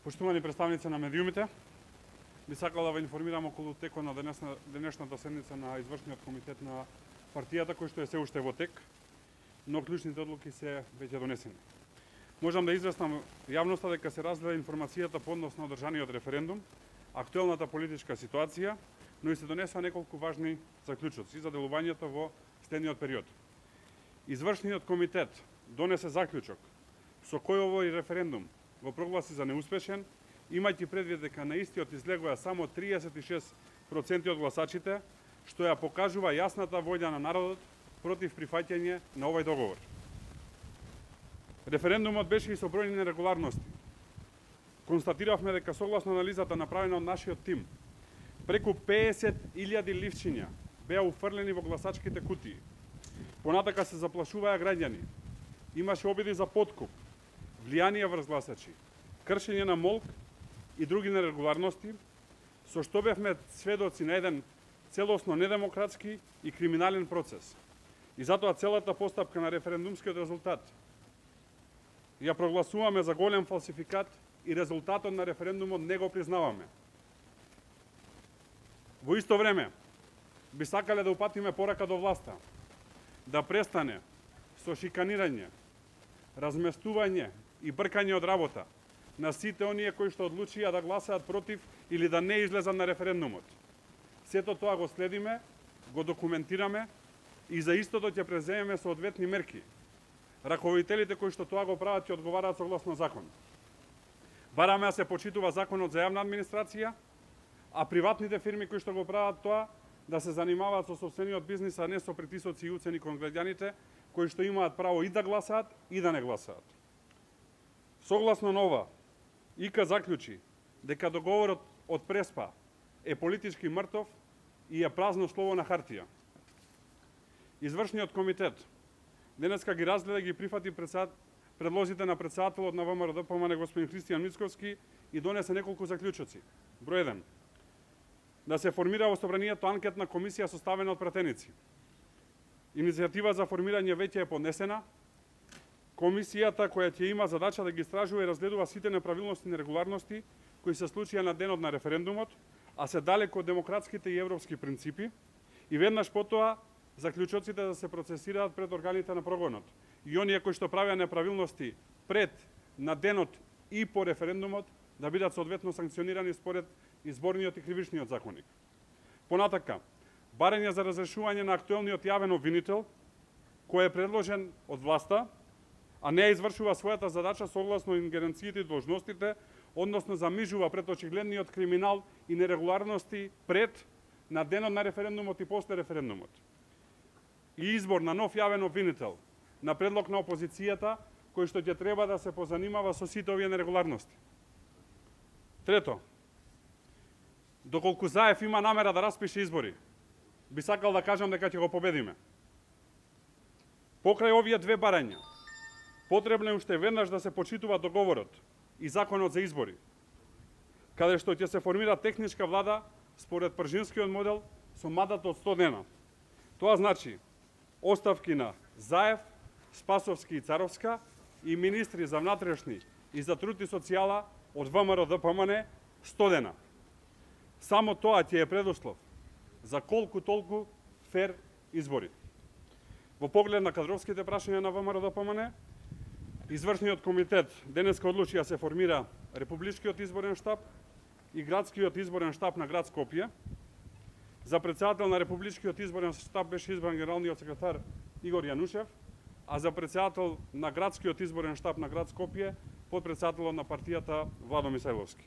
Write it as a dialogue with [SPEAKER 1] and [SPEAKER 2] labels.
[SPEAKER 1] Поштувани представници на медиумите, би сакал да ве информирам околу текот на денешната седница на извршниот комитет на партијата, кој што е се уште во тек, но клучните одлуки се веќе донесени. Можам да известам јавноста дека се разгледа информацијата по однос на одржаниот референдум, актуелната политичка ситуација, но и се донесоа неколку важни заклучоци за делувањето во следниот период. Извршниот комитет донесе заклучок со кој овој референдум го прогласи за неуспешен, имајќи предвид дека на истиот излегоа само 36% од гласачите, што ја покажува јасната волја на народот против прифаќање на овој договор. Референдумот беше и со бројни нерегуларности. Констатиравме дека согласно анализата направена од нашиот тим, преку 50.000 ливчиња беа уфрлени во гласачките кутии. Понатака се заплашуваа граѓани. Имаше обиди за подкуп, влијание врз гласачи, кршење на молк и други нерегуларности, со што бевме сведоци на еден целосно недемократски и криминален процес. И затоа целата постапка на референдумскиот резултат ја прогласуваме за голем фалсификат и резултатот на референдумот не го признаваме. Во исто време, би сакале да упатиме порака до власта да престане со шиканирање, разместување и бркање од работа на сите оние кои што одлучија да гласаат против или да не излезат на референдумот. Сето тоа го следиме, го документираме и за истото ќе преземеме соодветни мерки. Раководителите кои што тоа го прават ќе одговараат согласно закон. Бараме да се почитува законот за јавна администрација, а приватните фирми кои што го прават тоа да се занимаваат со сопствениот бизнис, а не со притисоци и уцени кон граѓаните кои што имаат право и да гласаат и да не гласаат. Согласно на ова, ИК заклучи дека договорот од Преспа е политички мртов и е празно слово на хартија. Извршниот комитет денеска ги разгледа и ги прифати предлозите на претседателот на ВМРО-ДПМН господин Христијан Мицковски и донесе неколку заклучоци. Број 1. Да се формира во Собранието анкетна комисија составена од пратеници. Иницијатива за формирање веќе е поднесена. Комисијата која ќе има задача да ги истражува и разгледува сите неправилности и нерегуларности кои се случија на денот на референдумот, а се далеко од демократските и европски принципи, и веднаш потоа заклучоците да се процесираат пред органите на прогонот. И оние кои што правеа неправилности пред, на денот и по референдумот да бидат соодветно санкционирани според изборниот и кривичниот законник. Понатака, барање за разрешување на актуелниот јавен обвинител, кој е предложен од власта, а не извршува својата задача согласно ингеренциите и должностите, односно замижува пред очигледниот криминал и нерегуларности пред, на денот на референдумот и после референдумот. И избор на нов јавен обвинител на предлог на опозицијата, кој што ќе треба да се позанимава со сите овие нерегуларности. Трето, доколку Заев има намера да распише избори, би сакал да кажам дека ќе го победиме. Покрај овие две барања, потребно е уште веднаш да се почитува договорот и законот за избори, каде што ќе се формира техничка влада според пржинскиот модел со мандат од 100 дена. Тоа значи оставки на Заев, Спасовски и Царовска и министри за внатрешни и за труд и социјала од ВМРО-ДПМН 100 дена. Само тоа ќе е предуслов за колку толку фер избори. Во поглед на кадровските прашања на ВМРО-ДПМН, извршниот комитет денеска одлучи да се формира Републичкиот изборен штаб и Градскиот изборен штаб на град Скопје. За претседател на Републичкиот изборен штаб беше избран генералниот секретар Игор Јанушев, а за претседател на Градскиот изборен штаб на град Скопје подпредседателот на партијата Владо Мисајловски.